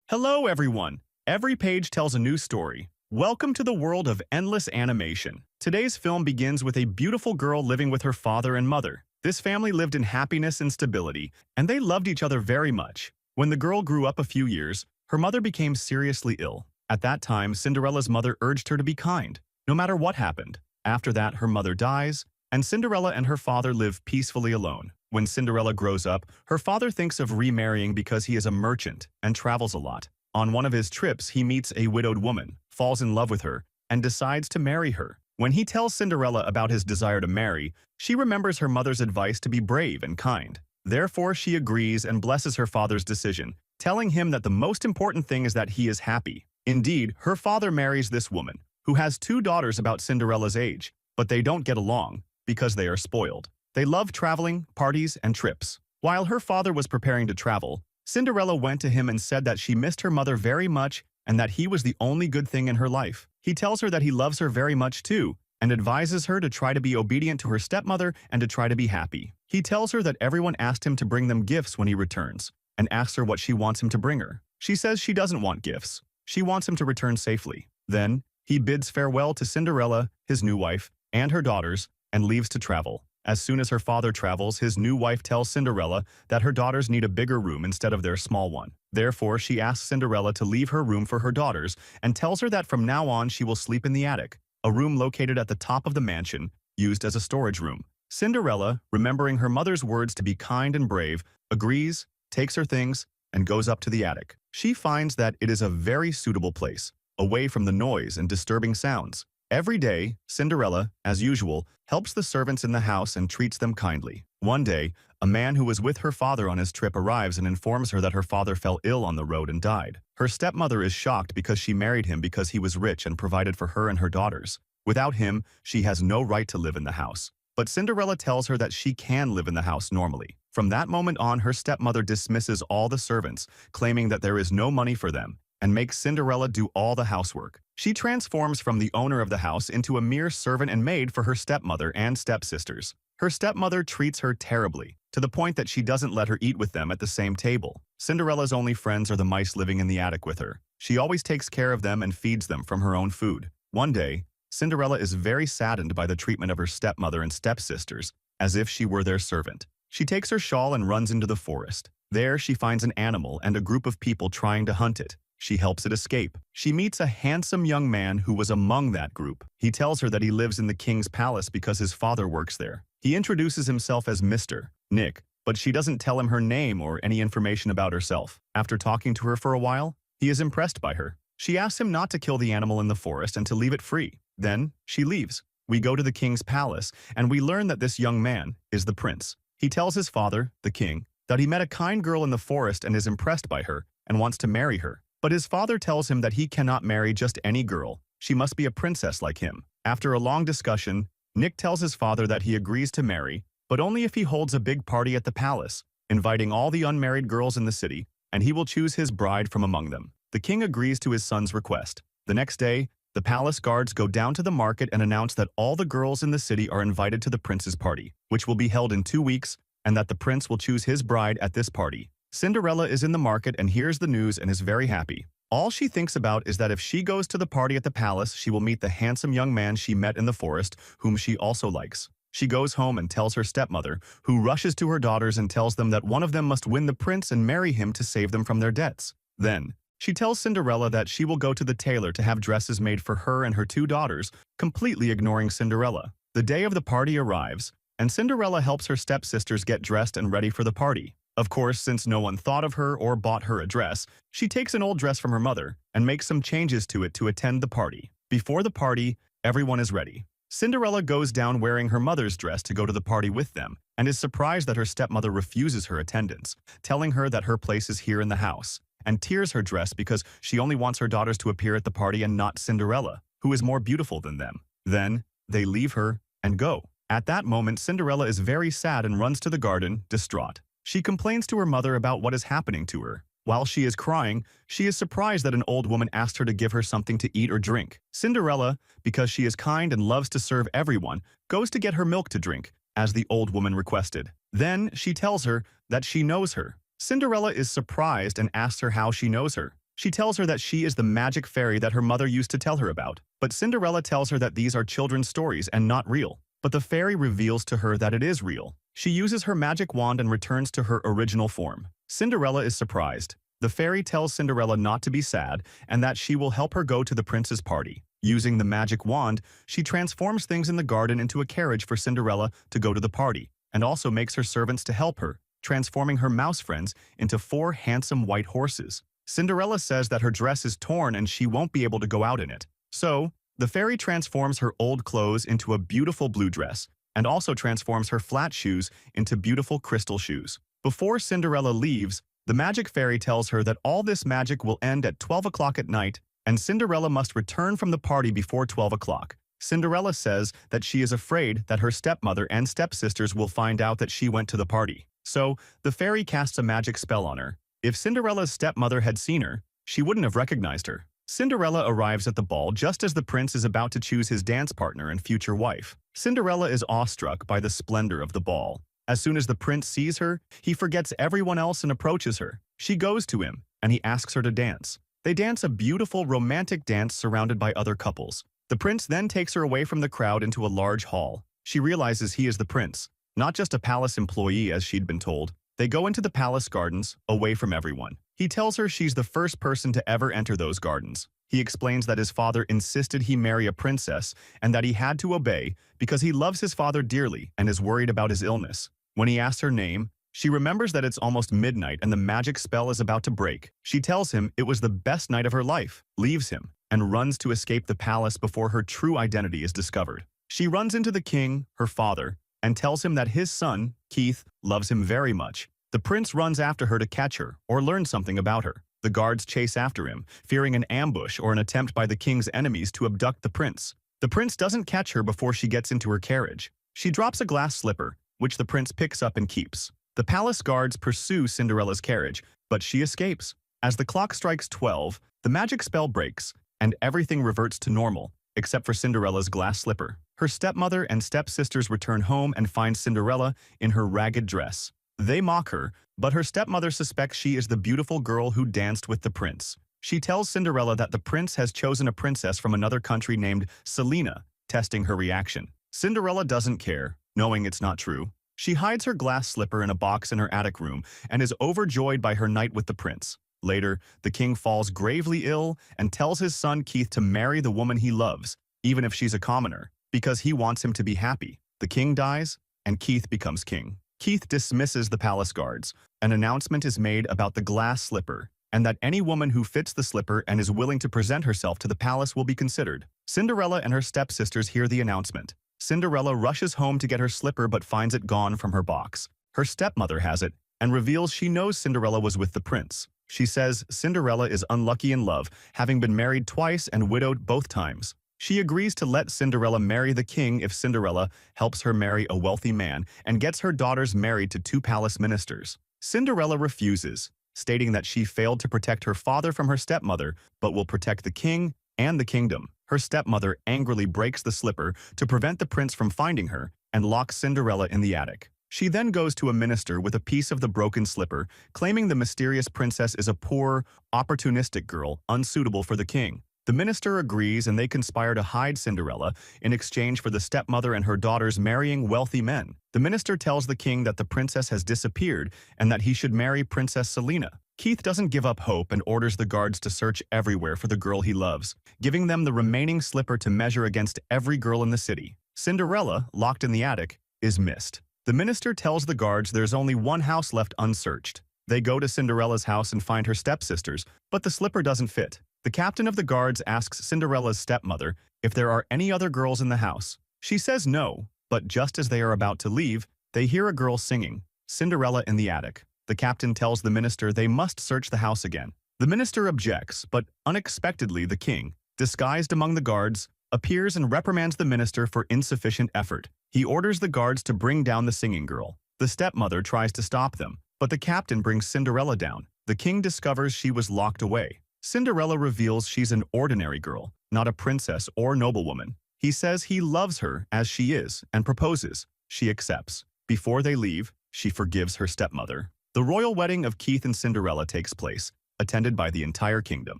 Hello, everyone. Every page tells a new story. Welcome to the world of endless animation. Today's film begins with a beautiful girl living with her father and mother. This family lived in happiness and stability, and they loved each other very much. When the girl grew up a few years, her mother became seriously ill. At that time, Cinderella's mother urged her to be kind, no matter what happened. After that, her mother dies, and Cinderella and her father live peacefully alone. When Cinderella grows up, her father thinks of remarrying because he is a merchant and travels a lot. On one of his trips, he meets a widowed woman, falls in love with her, and decides to marry her. When he tells Cinderella about his desire to marry, she remembers her mother's advice to be brave and kind. Therefore, she agrees and blesses her father's decision, telling him that the most important thing is that he is happy. Indeed, her father marries this woman, who has two daughters about Cinderella's age, but they don't get along because they are spoiled. They love traveling, parties, and trips. While her father was preparing to travel, Cinderella went to him and said that she missed her mother very much and that he was the only good thing in her life. He tells her that he loves her very much too and advises her to try to be obedient to her stepmother and to try to be happy. He tells her that everyone asked him to bring them gifts when he returns and asks her what she wants him to bring her. She says she doesn't want gifts. She wants him to return safely. Then, he bids farewell to Cinderella, his new wife, and her daughters, and leaves to travel. As soon as her father travels, his new wife tells Cinderella that her daughters need a bigger room instead of their small one. Therefore, she asks Cinderella to leave her room for her daughters and tells her that from now on she will sleep in the attic, a room located at the top of the mansion, used as a storage room. Cinderella, remembering her mother's words to be kind and brave, agrees, takes her things, and goes up to the attic. She finds that it is a very suitable place, away from the noise and disturbing sounds. Every day, Cinderella, as usual, helps the servants in the house and treats them kindly. One day, a man who was with her father on his trip arrives and informs her that her father fell ill on the road and died. Her stepmother is shocked because she married him because he was rich and provided for her and her daughters. Without him, she has no right to live in the house. But Cinderella tells her that she can live in the house normally. From that moment on, her stepmother dismisses all the servants, claiming that there is no money for them, and makes Cinderella do all the housework. She transforms from the owner of the house into a mere servant and maid for her stepmother and stepsisters. Her stepmother treats her terribly, to the point that she doesn't let her eat with them at the same table. Cinderella's only friends are the mice living in the attic with her. She always takes care of them and feeds them from her own food. One day, Cinderella is very saddened by the treatment of her stepmother and stepsisters, as if she were their servant. She takes her shawl and runs into the forest. There, she finds an animal and a group of people trying to hunt it. She helps it escape. She meets a handsome young man who was among that group. He tells her that he lives in the king's palace because his father works there. He introduces himself as Mr. Nick, but she doesn't tell him her name or any information about herself. After talking to her for a while, he is impressed by her. She asks him not to kill the animal in the forest and to leave it free. Then, she leaves. We go to the king's palace, and we learn that this young man is the prince. He tells his father, the king, that he met a kind girl in the forest and is impressed by her and wants to marry her. But his father tells him that he cannot marry just any girl. She must be a princess like him. After a long discussion, Nick tells his father that he agrees to marry, but only if he holds a big party at the palace, inviting all the unmarried girls in the city, and he will choose his bride from among them. The king agrees to his son's request. The next day, the palace guards go down to the market and announce that all the girls in the city are invited to the prince's party, which will be held in 2 weeks, and that the prince will choose his bride at this party. Cinderella is in the market and hears the news and is very happy. All she thinks about is that if she goes to the party at the palace, she will meet the handsome young man she met in the forest, whom she also likes. She goes home and tells her stepmother, who rushes to her daughters and tells them that one of them must win the prince and marry him to save them from their debts. Then, she tells Cinderella that she will go to the tailor to have dresses made for her and her two daughters, completely ignoring Cinderella. The day of the party arrives, and Cinderella helps her stepsisters get dressed and ready for the party. Of course, since no one thought of her or bought her a dress, she takes an old dress from her mother and makes some changes to it to attend the party. Before the party, everyone is ready. Cinderella goes down wearing her mother's dress to go to the party with them and is surprised that her stepmother refuses her attendance, telling her that her place is here in the house, and tears her dress because she only wants her daughters to appear at the party and not Cinderella, who is more beautiful than them. Then, they leave her and go. At that moment, Cinderella is very sad and runs to the garden, distraught. She complains to her mother about what is happening to her. While she is crying, she is surprised that an old woman asked her to give her something to eat or drink. Cinderella, because she is kind and loves to serve everyone, goes to get her milk to drink, as the old woman requested. Then she tells her that she knows her. Cinderella is surprised and asks her how she knows her. She tells her that she is the magic fairy that her mother used to tell her about. But Cinderella tells her that these are children's stories and not real. But the fairy reveals to her that it is real. She uses her magic wand and returns to her original form. Cinderella is surprised. The fairy tells Cinderella not to be sad and that she will help her go to the prince's party. Using the magic wand, she transforms things in the garden into a carriage for Cinderella to go to the party, and also makes her servants to help her, transforming her mouse friends into 4 handsome white horses. Cinderella says that her dress is torn and she won't be able to go out in it. So, the fairy transforms her old clothes into a beautiful blue dress, and also transforms her flat shoes into beautiful crystal shoes. Before Cinderella leaves, the magic fairy tells her that all this magic will end at 12 o'clock at night, and Cinderella must return from the party before 12 o'clock. Cinderella says that she is afraid that her stepmother and stepsisters will find out that she went to the party. So, the fairy casts a magic spell on her. If Cinderella's stepmother had seen her, she wouldn't have recognized her. Cinderella arrives at the ball just as the prince is about to choose his dance partner and future wife. Cinderella is awestruck by the splendor of the ball. As soon as the prince sees her, he forgets everyone else and approaches her. She goes to him, and he asks her to dance. They dance a beautiful romantic dance surrounded by other couples. The prince then takes her away from the crowd into a large hall. She realizes he is the prince, not just a palace employee as she'd been told. They go into the palace gardens, away from everyone. He tells her she's the first person to ever enter those gardens. He explains that his father insisted he marry a princess and that he had to obey because he loves his father dearly and is worried about his illness. When he asks her name, she remembers that it's almost midnight and the magic spell is about to break. She tells him it was the best night of her life, leaves him, and runs to escape the palace before her true identity is discovered. She runs into the king, her father, and tells him that his son, Keith, loves him very much. The prince runs after her to catch her or learn something about her. The guards chase after him, fearing an ambush or an attempt by the king's enemies to abduct the prince. The prince doesn't catch her before she gets into her carriage. She drops a glass slipper, which the prince picks up and keeps. The palace guards pursue Cinderella's carriage, but she escapes. As the clock strikes 12, the magic spell breaks, and everything reverts to normal, except for Cinderella's glass slipper. Her stepmother and stepsisters return home and find Cinderella in her ragged dress. They mock her, but her stepmother suspects she is the beautiful girl who danced with the prince. She tells Cinderella that the prince has chosen a princess from another country named Selena, testing her reaction. Cinderella doesn't care, knowing it's not true. She hides her glass slipper in a box in her attic room and is overjoyed by her night with the prince. Later, the king falls gravely ill and tells his son Keith to marry the woman he loves, even if she's a commoner, because he wants him to be happy. The king dies, and Keith becomes king. Keith dismisses the palace guards. An announcement is made about the glass slipper, and that any woman who fits the slipper and is willing to present herself to the palace will be considered. Cinderella and her stepsisters hear the announcement. Cinderella rushes home to get her slipper but finds it gone from her box. Her stepmother has it and reveals she knows Cinderella was with the prince. She says Cinderella is unlucky in love, having been married twice and widowed both times. She agrees to let Cinderella marry the king if Cinderella helps her marry a wealthy man and gets her daughters married to 2 palace ministers. Cinderella refuses, stating that she failed to protect her father from her stepmother, but will protect the king and the kingdom. Her stepmother angrily breaks the slipper to prevent the prince from finding her and locks Cinderella in the attic. She then goes to a minister with a piece of the broken slipper, claiming the mysterious princess is a poor, opportunistic girl unsuitable for the king. The minister agrees and they conspire to hide Cinderella in exchange for the stepmother and her daughters marrying wealthy men. The minister tells the king that the princess has disappeared and that he should marry Princess Selena. Keith doesn't give up hope and orders the guards to search everywhere for the girl he loves, giving them the remaining slipper to measure against every girl in the city. Cinderella, locked in the attic, is missed. The minister tells the guards there's only one house left unsearched. They go to Cinderella's house and find her stepsisters, but the slipper doesn't fit. The captain of the guards asks Cinderella's stepmother if there are any other girls in the house. She says no, but just as they are about to leave, they hear a girl singing, Cinderella in the attic. The captain tells the minister they must search the house again. The minister objects, but unexpectedly the king, disguised among the guards, appears and reprimands the minister for insufficient effort. He orders the guards to bring down the singing girl. The stepmother tries to stop them, but the captain brings Cinderella down. The king discovers she was locked away. Cinderella reveals she's an ordinary girl, not a princess or noblewoman. He says he loves her as she is and proposes. She accepts. Before they leave, she forgives her stepmother. The royal wedding of Keith and Cinderella takes place, attended by the entire kingdom.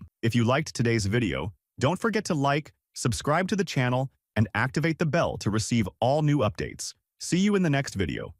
If you liked today's video, don't forget to like, subscribe to the channel, and activate the bell to receive all new updates. See you in the next video.